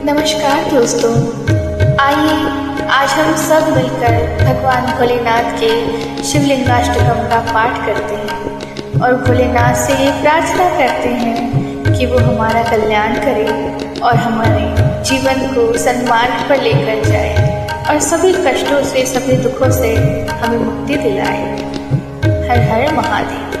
नमस्कार दोस्तों, आइए आज हम सब मिलकर भगवान भोलेनाथ के शिवलिंगाष्टकम का पाठ करते हैं और भोलेनाथ से ये प्रार्थना करते हैं कि वो हमारा कल्याण करे और हमारे जीवन को सन्मार्ग पर लेकर जाए और सभी कष्टों से, सभी दुखों से हमें मुक्ति दिलाए। हर हर महादेव।